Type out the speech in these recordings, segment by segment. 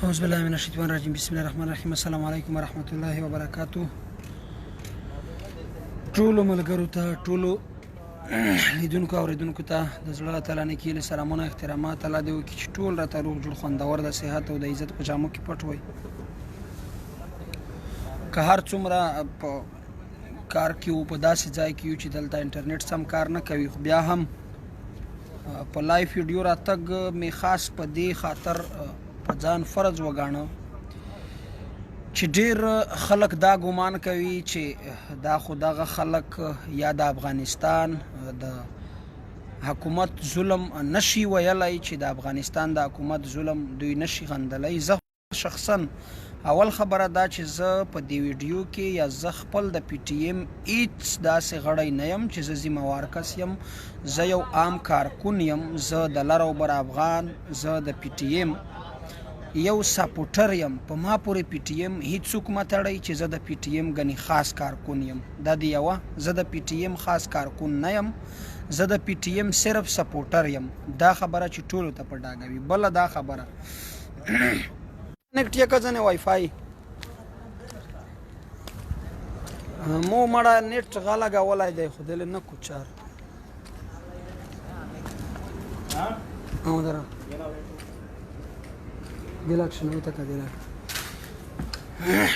أعوذ بالله من الشیطان الرجیم بسم الله الرحمن الرحیم السلام علیکم ورحمۃ الله وبرکاتہ. ټولو ملګرو ته ټولو لیدونکو اوریدونکو ته د زړه الله تعالی نه کیله سلامونه احترامات الله دې وکړي چې ټول راته روغ جوړ خوندور د صحت او د عزت په جامو کې پټ وي. که هر څومره په کار کې او په داسې ځای کې یو چې دلته انټرنیټ سم کار نه کوي، خو بیا هم په لایف ویډیو راتګ می خاص په دې خاطر په ځان فرض وګاڼه چې ډېر خلک دا ګمان کوي چې دا خو دغه خلک یا د افغانستان د حکومت ظلم نشي ویلی، چې د افغانستان د حکومت ظلم دوی نشي غندلی. زه شخصا اول خبره دا چې زه په دې ویډیو کې یا زه خپل د پی ټی ایم هیڅ داسې غړی نه یم چې زه ذمهوار کس یم. زه یو عام کارکون یم، زه د لر او بر افغان، زه د پی ټی ایم یو سپورټر یم. په ما پورې پی ټی ایم هیڅوک مه تړئ چې زه د پی ټی ایم ګنې خاص کارکون یم. دا دی یوه، زه د پی ټی ایم خاص کارکون نه یم، زه د پی ټی ایم صرف سپورټر یم. دا خبره چې ټولو ته په ډاګه وي. بله دا خبره کنیکټ یې که ځنې وای فای مو مړه نیټ غه لګولی دی، خو دلې نه کو چار ګلاکشنوي ته که دیلاک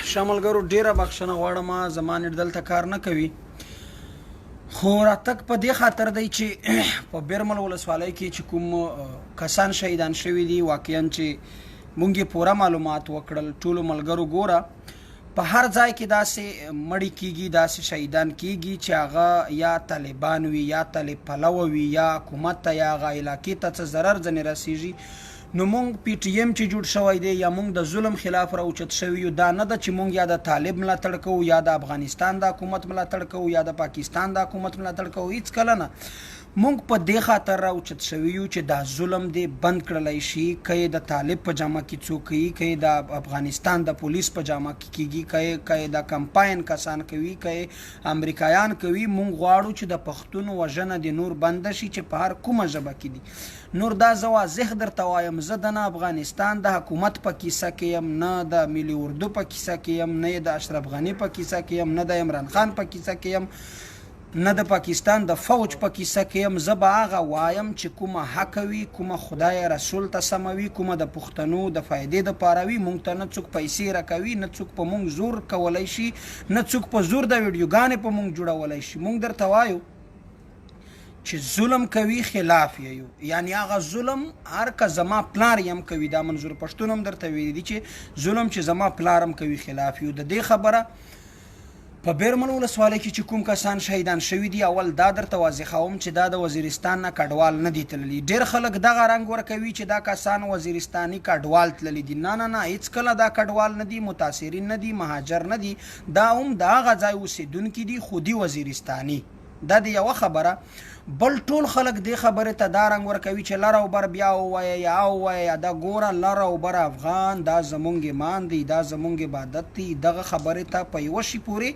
شاملګرو ډېره بخښنه غواړم، زما نیټ دلته کار نه کوي. خو راتګ په دې خاطر دی چې په بیرمل ولسوالۍ کې چې کوم کسان شهیدان شوي دي، واقعا چې مونږ یې پوره معلومات وکړل ټولو ملګرو. ګوره په هر ځای کې داسې مړی کیږي، داسې شهیدان کیږي چې هغه یا طالبان وي یا طالب پلوه وي یا حکومت ته یا هغه علاقې ته څه ضرر ځنې رسیږي. نو مونږ پی ټی ایم چې جوړ شوی دی یا مونږ د ظلم خلاف راوچت شوي یو، دا نه ده چې مونږ یا د طالب ملاتړ کوو یا د افغانستان د حکومت ملاتړ کوو یا د پاکستان د حکومت ملاتړ کوو، هیڅ کله نه. مونږ په دې خاطر راوچت شوي یو چې دا ظلم دی بند کړلی شي. که یې د طالب په جامه کې څوک کوي، که یې د افغانستان د پولیس په جامه کې کیږي، که یې د کمپاین کسان کوي، که یې امریکایان کوي. مونږ غواړو چې د پښتون وژنه د نور بنده شي چې په هر کومه ژبه کې دي. نور دا زه واضح درته وایم، زه د نه افغانستان د حکومت په کیسه کې یم، نه د ملي اردو په کیسه کې یم، نه د اشرف غني په کیسه کې یم، نه د عمران خان په کیسه کې یم، نه د پاکستان د فوج په کیسه کې یم. زه به هغه وایم چې کومه حق وي، کومه خدای رسول ته سمه وي، کومه د پښتنو د فایدې دپاره وي. مونږ ته نه څوک پیسې راکوي، نه څوک په مونږ زور کولی شي، نه څوک په زور د ویډیوګانې په مونږ جوړولی شي. مونږ درته وایو چې ظلم کوي خلاف یې، یعنی هغه ظلم هر که زما پلار یم کوي. دا منظور پښتون هم درته ویلی دي چې ظلم چې زما پلار هم کوي خلاف یو. د دې خبره په بیرمل ولسوالۍ کې چې کوم کسان شهیدان شوي دي، اول دا درته واضحوم چې دا د وزیرستان نه کډوال نه دي تللي. ډېر خلک دغه رنګ ورکوي چې دا کسان وزیرستاني کډوال تللي دي. نه نه نه، هېڅ کله دا کډوال نه دي، متاثرین نه دي، مهاجر نه دي. دا هم د هغه ځای اوسېدونکي دي، خودي وزیرستاني. دا د یوه خبره. بل ټول خلک دې خبرې ته دا رنګ ورکوي چې لر او بر بیا ووایه یا ووایه دا ګوره لر او بر افغان دا زمونږ ایمان دی، دا زمونږ عبادت دی. دغه خبرې ته په یوه شي پورې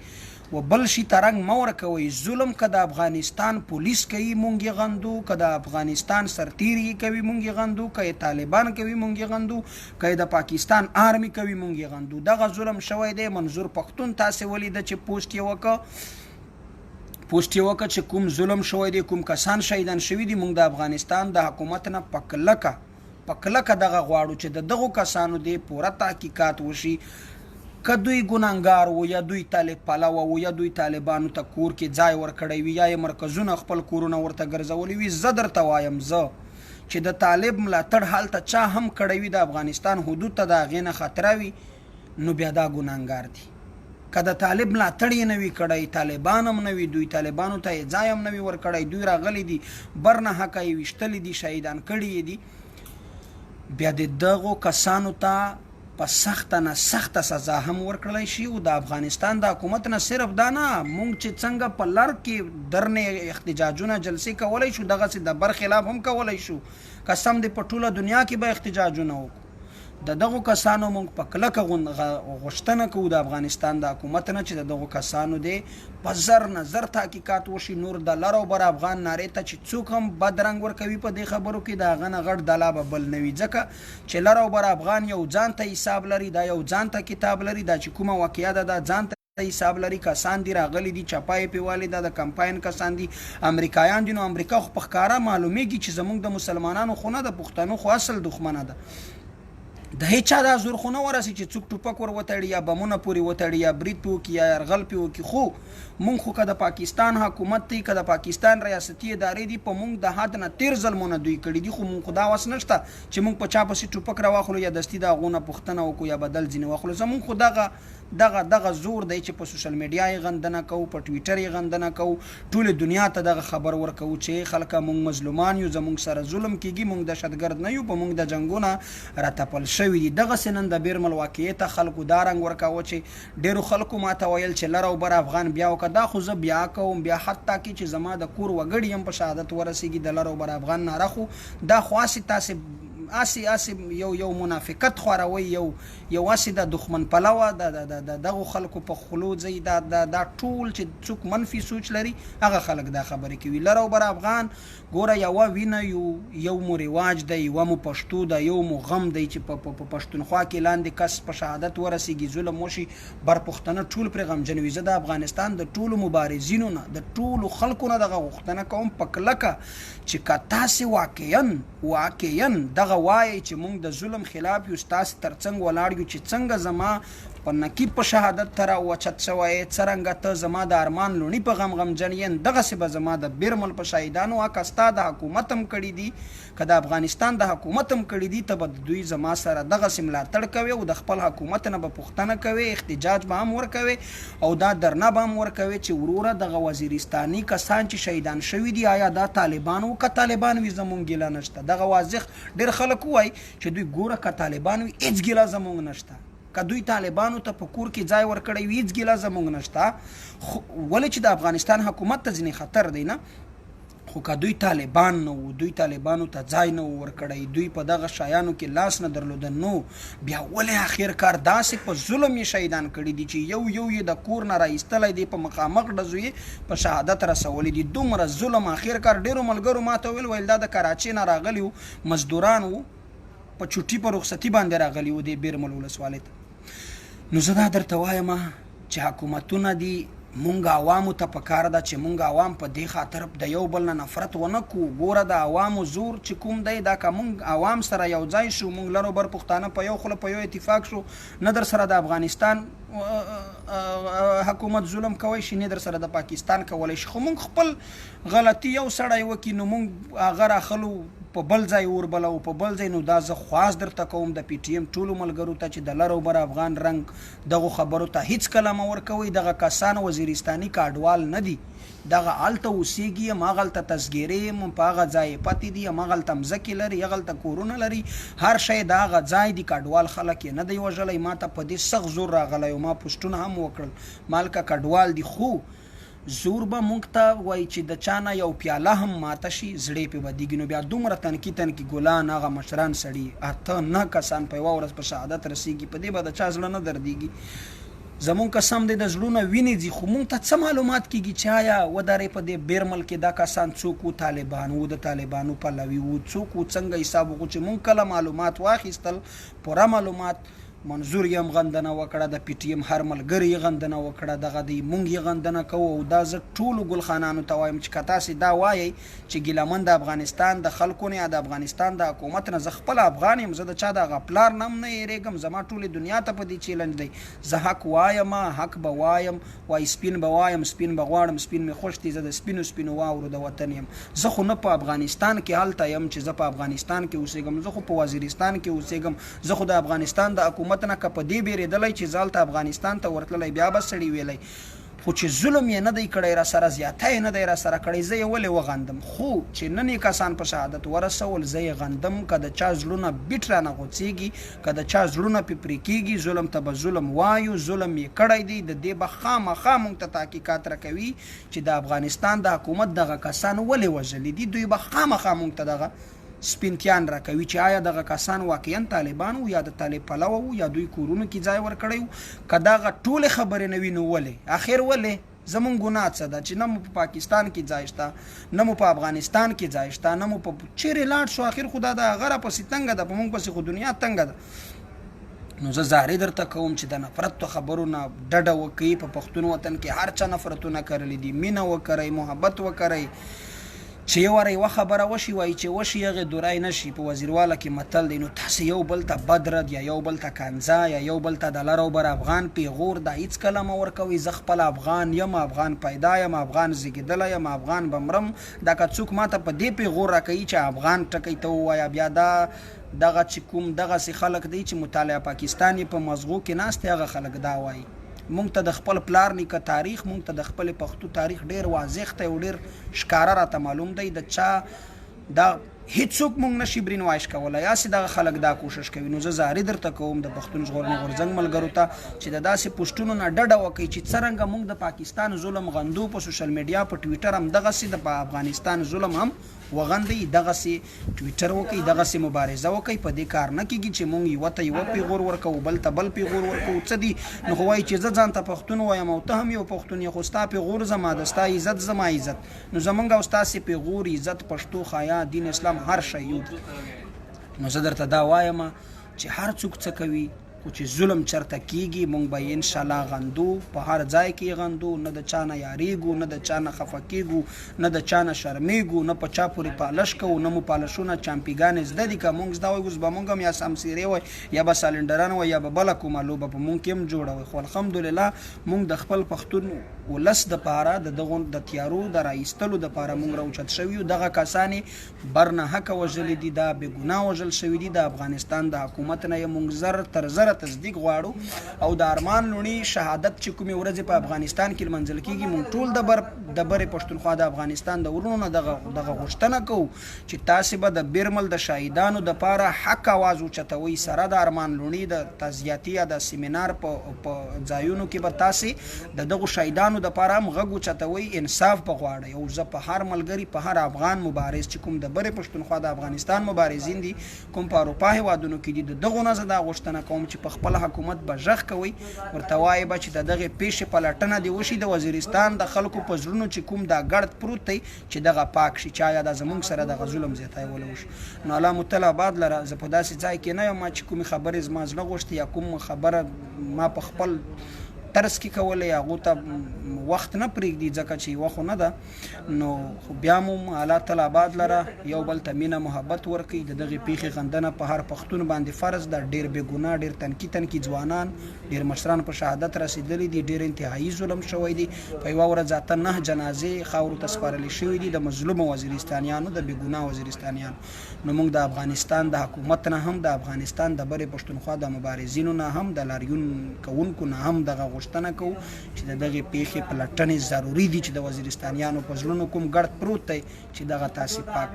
و بل شي ته رنګ مه ورکوئ. ظلم که د افغانستان پولیس کوي مونږ یې غندو، که د افغانستان سرتیري کوي مونږ یې غندو، که یې طالبان کوي مونږ یې غندو، که یې د پاکستان آرمي کوي مونږ یې غندو. دغه ظلم شوی دی. منظور پښتون تاسې ولیده چې پوسټ یې وکړه چې کوم ظلم شوی دی، کوم کسان شهیدان شوي دي. مونږ د افغانستان د حکومت نه په کلکه دغه غواړو چې د دغو کسانو دی پوره تحقیقات وشي. که دوی ګناهګار وو یا دوی طالب پلوه وو یا دوی طالبانو ته کور کې ځای ورکړی وي یا یې مرکزونه خپل کورونه ورته ګرځولي وي. زه درته وایم چې د طالب ملاتړ هلته چا هم کړی وي، د افغانستان حدود ته د هغې نه خطره وي، نو بیا دا ګناهګار دي. که د طالب ملاتړ یې نه وي کړی، طالبان هم نه وي، دوی طالبانو ته یې ځای هم نه وي ورکړی، دوی راغلي دي بر نه حقه یې ویشتلي دي، شهیدان کړي یې دي، بیا د دغو کسانو ته په سخته نه سخته سزا هم ورکړلی شي. او د افغانستان د حکومت نه صرف دا نه، مونږ چې څنګه په لر کې درنې احتجاجونه جلسې کولی شو، دغسې د بر خلاف هم کولی شو. قسم دې په ټوله دنیا کې به احتجاجونه وکړو. د دغو کسانو موږ په کلکه غوښتنه کوو د افغانستان د حکومت نه چې د دغو کسانو دی په زر نه زر تحقیقات وشي. نور د لر او بر افغان نارې ته چې څوک هم بد رنګ ورکوي په دې خبرو کې د هغه نه غټ دلا به بل نه وي، ځکه چې لر او بر افغان یو ځان ته حساب لري، دا یو ځان ته کتاب لري، دا چې کومه واقعه ده دا ځان ته حساب لري. کسان دي راغلي دي چپای پیوالي دا د کمپاین کسان دي، امریکایان دي. نو امریکا خو په ښکاره معلومیږي چې زموږ د مسلمانانو خو نه د پښتنو خو اصل دښمنه ده. د هیچا دا زور خو نه ورسي چې څوک ټوپک ور وتړي یا بمونه پورې وتړي یا برید پې وکړي یا یرغل پې وکړي. خو مونږ خو که د پاکستان حکومت دی که د پاکستان ریاستي ادارې دي په مونږ د حد نه تیر ظلمونه دوی کړي دي، خو مونږ خو دا وس نشته چې مونږ په چا پسې ټوپک راواخلو یا دستي د هغو نه پوښتنه وکړو یا بدل ځینې واخلو. زمونږ خو دغه زور دی چې په سوشل میډیا یې غندنه کوو، په ټویټر یې غندنه کوو، ټولې دنیا ته دغه خبر ورکوو چې خلکه مونږ مظلومان یو، زمونږ سره ظلم کیږي، مونږ دهشتګرد نه یو، په مونږ د جنګونه راتپل شوي دي. دغسې نن د بیرمل واقعې ته خلکو دا رنګ ورکاوه چې ډېرو خلکو ما ته ویل چې لر او بر افغان بیا وکړه. دا خو زه بیا کوم، بیا حتی کې چې زما د کور وګړي هم په شهادت ورسیږي د لر او بر افغان ناره خو دا خو هسې یو منافقت خوروي، یو هسې د دښمن پلوه د دغو خلکو په خولو ځي. دا ټول چې څوک منفي سوچ لري هغه خلک دا خبرې کوي. لر او بر افغان ګوره یوه وینه یو مو رواج دی، یوه مو پښتو ده، یو مو غم دی چې په پښتونخوا کې لاندې کس په شهادت ورسیږي، ظلم وشي، بر پښتانه ټول پرې غمجن وي. زه د افغانستان د ټولو مبارزینو نه د ټولو خلکو نه دغه غوښتنه کوم په کلکه چې که تاسې واقعا دغه وایي چې موږ د ظلم خلاف یو، ستاسې تر څنګ ولاړ یو چې څنګه زما په نقیب په شهادت ته راوچت شوی، څرنګه ته زما د ارمان لوڼي په غمجن یې، دغسې به زما د بیرمل په شهیدانو حق ستا د حکومت هم کړي دي که د افغانستان د حکومت هم کړي دي، ته به دوی زما سره دغسې ملاتړ کوې او د خپل حکومت نه به پوښتنه کوې، احتجاج به هم ورکوې او دا درنه به هم ورکوې چې وروره دغه وزیرستاني کسان چې شهیدان شوي دي آیا دا طالبان وو که طالبان وي زمونږ ګیله نشته. دغه واضح ډېر خلک ووایي چې دوی ګوره که طالبان وي هېڅ ګیله زمونږ نشته، که دوی طالبانو ته په کور کې ځای ورکړی وي هېڅ ګیله زمونږ نشته. ولې چې د افغانستان حکومت ته ځینې خطر دی نه، خو که دوی طالبان نه وو، دوی طالبانو ته ځای نه وو ورکړی، دوی په دغه شیانو کې لاس نه درلوده، نو بیا ولې اخر کار داسې په ظلم یې شهیدان کړي دي چې یو یې د کور نه راایستلی دی، په مخامخ ډزو یې په شهادت رسولی دي. دومره ظلم اخر کار ډېرو ملګرو ما ته ویل دا د کراچۍ نه راغلي وو مزدوران وو، په چوټي په رخصتي باندې راغلي وو د بیرمل ولسوالۍ ته. نو زه دا درته وایم چې حکومتونه دي مونږ عوامو ته پکار ده چې مونږ عوام په دې خاطر د یو بل نه نفرت ونه کړو. ګوره د عوامو زور چې کوم دی دا که مونږ عوام سره یو ځای شو، مونږ لر او بر پښتانه په یو خوله په یو اتفاق شو، نه در سره د افغانستان حکومت ظلم کوي شي، نه در سره د پاکستان کولی شي. خو مونږ خپل غلطي یو سړی وکړي نو مونږ هغه راخلو په بل ځای وربلو په بل ځای. نو دا زه خواست درته کوم د پی ټي ایم ټولو ملګرو ته چې د لر او بر افغان رنګ دغو خبرو ته هیڅ کله مه ورکوئ. دغه کسان وزیرستاني کاډوال نه دي، دغه هلته اوسیږي، هماغلته تذکیرې هم په هغه ځای پاتې دي، هماغلته مځکې لري، هغلته کورونه لري، هر شی د هغه ځای دي. کډوال خلک یې نه دی وژلی. ما ته په دې سخت زور راغلی او ما پوسټونه هم وکړل مالکه کډوال دي، خو زور به موږ ته وایي چې د چا نه یو پیاله هم ماته شي زړې پې بدېږي. نو بیا دومره تنکي ګلان هغه مشران سړي 8-9 کسان په یوه ورځ په شهادت رسېږي، په دې به د چا زړه نه دردېږي. زمونږ قسم دی د زړونه وینې ځي، خو مونږ ته څه معلومات کېږي چې آیا ودرې په دې بیرمل کې دا کسان څوک وو، طالبان وو، د طالبانو پلوي وو، څوک وو، څنګه حساب وکړو چې مونږ کله معلومات واخیستل، پوره معلومات منظور یې هم غندنه وکړه، د پی ټي ایم هر ملګري یې غندنه وکړه، دغه دی مونږ یې غندنه کوو. او دا زه ټولو ګلخانانو ته وایم چې که تاسې دا وایئ چې ګیلهمن د افغانستان د خلکو نه یا د افغانستان د حکومت نه، زه خپل افغان یم، زه د چا د هغه پلار نه هم نه یېرېږم، زما ټولې دنیا ته په دې چیلنج دی، زه حق وایم، حق به وایم، وایي سپین به وایم، سپین به غواړم، سپین مې خوښ دی، زه د سپینو واورو د وطن یم. زه خو نه په افغانستان کې هلته یم چې زه په افغانستان کې اوسېږم، زه خو په وزیرستان کې اوسېږم، زه خو د افغانستان د حکومت نه که په دې بیرېدلی چې زه هلته افغانستان ته ورتللی بیا به سړي ویلی، خو چې ظلم یې نه دی کړی را سره، زیاته یې نه دی را سره کړی، زه یې ولې وغندم. خو چې نن یې کسان په شهادت ورسول زه یې غندم. که د چا زړونه بیټ رانه غوڅېږي، که د چا زړونه پې پرې کېږي، ظلم ته به ظلم وایو، ظلم یې کړی دی، د دې به خامخا موږ ته تحقیقات راکوي چې د افغانستان د حکومت دغه کسان ولې وژلي دي، دوی به خامخا موږ ته دغه سپینتیان راکوي چې آیا دغه کسان واقعا طالبان وو یا د طالب پلوه وو یا دوی کورونو کې ځای ورکړی وو که دغه ټولې خبرې نه وي نو ولې اخر ولې زمونږ ګناه څه ده چې نه مو په پاکستان کې ځای شته نه مو په افغانستان کې ځای شته نه مو په چیرې لاړ شو اخر خو دا د هغه راپسې تنګه ده په موږ پسې خو دنیا تنګه ده نو زه زارې درته کوم چې د نفرت خبرو نه ډډه وکړئ په پښتون وطن کې هر چا نفرتونه کرلي دي مینه وکړئ محبت وکړئ چې یو واره یوه خبره وشي وایي چې وشي هغې دورای نشي په وزیرواله کې متل دی نو تاسې یو بل ته بد رد یا یو بل ته کنځه یا یو بل ته د لر او بر افغان پیغور دا هېڅکله مه ورکوئ زه خپل افغان یم افغان پیدا یم افغان زیږېدلی یم افغان به مرم دا که څوک ما ته په دې پیغور راکوي چې افغان ټکی ته ووایه بیا دغه چې کوم دغسې خلک دی چې مطالعه پاکستان یې په مغزو کې ناست دی هغه خلک دا وایي مونږ ته د خپل پلار نیکه تاریخ مونږ ته د خپل پښتو تاریخ ډیر واضح دی او ډیر ښکاره راته معلوم دی د چا دا هیڅوک مونږ نشي برین وایش کولی یاسې دغه خلک دا کوشش کوي نو زه زارې درته کوم د پښتون ژغورنې غورځنګ ملګرو ته چې د داسې پوسټونو نه ډډه وکړي چې څرنګه مونږ د پاکستان ظلم غندو په سوشل میډیا په ټویټر همدغسې د افغانستان ظلم هم وغندئ دغسې ټویټر وکړئ دغسې مبارزه وکړئ په دې کار نه کېږي چې مونږ یوه ته یوه پیغور ورکوو بل ته بل پیغور ورکوو څه دي نو خو وایي چې زه ځان ته پښتون وایم او ته هم یو پښتون یې خو ستا پیغور زما د ستا عزت زما عزت نو زمونږ او ستاسې پیغور عزت پښتو خیا دین اسلام هر شی یو نو زه درته دا وایم چې هر څوک څه کوي خو چې ظلم چرته کیږي مونږ به یې انشاءالله غندو په هر ځای کې غندو نه د چا نه یاریږو نه د چا نه خفه کیږو نه د چا نه شرمیږو نه په چا پورې پالش کوو نه مو پالشونه چامپیګانې زده دي که مونږ زده وایو اوس به مونږ هم یا سمسیرې وای یا به سالنډران وای یا به بله کومه لوبه په مونږ کې هم جوړه وای خو الحمدلله مونږ د خپل پښتون ولس دپاره د دغو د تیارو د رایستلو دپاره مونږ راوچت شوي یو دغه کسان یې بر ناحقه وژلي دي دا بېګناه وژل شوي دي د افغانستان د حکومت نه یې مونږ زر تر زره تصدیق غواړو او د ارمان لوڼي شهادت چې کومې ورځې په افغانستان کې لمنځل کېږي مونږ ټول د برې پښتونخوا د افغانستان د ورونو نه دغه غوښتنه کوو چې تاسې به د بیرمل د شهیدانو دپاره حق اواز اوچتوئ سره د ارمان لوڼي د تعزیتي یا د سیمینار په ځایونو کې به تاسې د دغو شهیدانو دپاره هم غږ اوچتوئ انصاف به غواړئ او زه په هر ملګري په هر افغان مبارز چې کوم د برې پښتونخوا د افغانستان مبارزین دي کوم په اروپا هېوادونو کې دي د دغو نه زه دا غوښتنه کوم چې په خپله حکومت به غږ کوئ ورته وایي به چې د دغې پیښې پلټنه دې وشي د وزیرستان د خلکو په زړونو چې کوم دا ګړد پروت دی چې دغه پاک شي چې آیا دا زموږ سره دغه ظلم زیاتولی وشي نو الله متل آباد لره زه په داسې ځای کې نه یم چې کومې خبرې زما زړه غوښتې یا کوم خبره ما په خپل طرز کې کولی هغو ته وخت نه پرېږدي ځکه چې یوه خو نه ده نو خو بیا مو الله تل آباد لره یو بل ته مینه محبت ورکوي د دغې پیښې غندنه په هر پښتون باندې فرض ده ډېر بې ګناه ډېر تنکي ځوانان ډېر مشران په شهادت رسېدلي دي ډېر انتهایي ظلم شوی دی په یوه ورځ اته 9 جنازې خاورو ته سپارلې شوي دي د مظلومو وزیرستانیانو د بې ګناه وزیرستانیانو نو موږ د افغانستان د حکومت نه هم د افغانستان د برې پښتونخوا د مبارزینو نه هم د لاریون کوونکو نه هم دغه غوښتنه کوو چې د دغې پیښې پلټنې ضروري دي چې د وزیرستانیانو په زړونو کوم ګړد پروت دی چې دغه تاسې پاک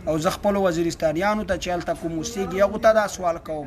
او زه خپلو وزیرستانیانو ته چې هلته کوم اوسېږي هغو ته دا سوال کوم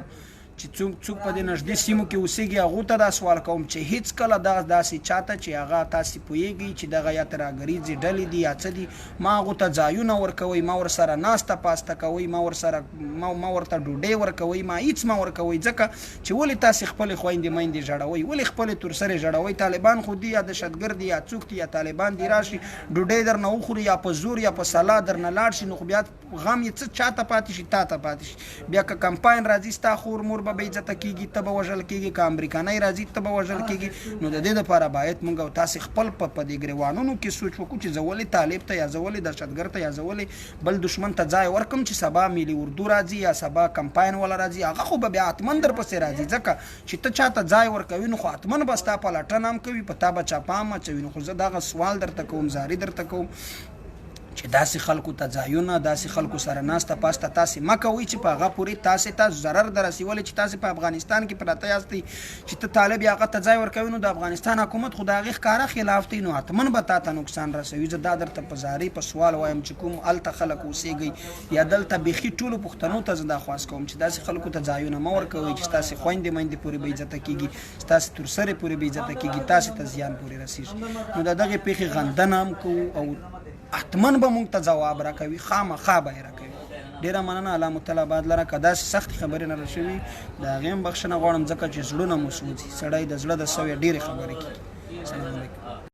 چې څوک په دې نږدې سیمو کې اوسېږي هغو ته دا سوال کوم چې هېڅکله دغه داسې چاته چې هغه تاسې پوهېږئ چې دغه یا ترهګریزې ډلې دي یا څه دي ما هغو ته ځایونه ورکوئ ما ورسره ناسته پاسته کوئ ما ورته ډوډۍ ورکوئ ما هېڅ ما ورکوئ ځکه چې ولې تاسې خپلې خویندې میندې ژړوئ ولې خپلې تورسرې ژړوئ طالبان خو دي یا دهشتګرد دي یا څوک دي یا طالبان دي راشي ډوډۍ درنه وخوري یا په زور یا په سلا درنه لاړ شي نو خو بیا غم یې څه چاته پاتې شي تا ته پاتې شي بیا که کمپاین راځي ستا خور مور به بېعزته کېږي ته به وژل کېږي که امریکانۍ راځي ته به وژل کېږي نو د دې دپاره باید موږ او تاسې خپل په دې ګریوانونو کې سوچ وکړو چې زه ولې طالب ته یا زه ولې دهشتګرد ته یا زه ولې بل دښمن ته ځای ورکړم چې سبا ملي اردو راځي یا سبا کمپاین والا راځي هغه خو به بیا حتمن درپسې راځي ځکه چې ته چاته ځای ورکوي نو خو حتمن به ستا پلټنه هم کوي په تا به چاپه هم اچوي نو خو زه دغه سوال درته کوم زاري درته کوم چې داسې خلکو ته ځایونه داسې خلکو سره ناسته پاسته تاسې مه کوئ چې په هغه پورې تاسې ته ضرر در رسولې چې تاسې په افغانستان کې پراته یاستئ چې ته طالب یا هغه ته ځای ورکوي نو د افغانستان حکومت خو د هغې ښکاره خلاف دی نو حتمن به تا ته نقصان رسوي زه دا درته په زارۍ په سوال وایم چې کوم هلته خلک اوسېږئ یا دلته بیخي ټولو پښتنو ته زه دا خواست کوم چې داسې خلکو ته ځایونه مه ورکوئ چې ستاسې خویندې میندې پورې بېعزته کېږي ستاسې تورسرې پورې بېعزته کېږي تاسې ته زیان پورې رسېږي نو د دغې پیښې غندنه هم کوو او حتمن به موږ ته ځواب راکوي خامخا به یې راکوي ډیره مننه. الله متعالی آباد لره. که داسې سختې خبرې نه راشوي د هغې هم بخښنه غواړم ځکه چې زړونه مو سوځي. سړی د زړه د سویه ډېرې خبرې کوي. السلام علیکم.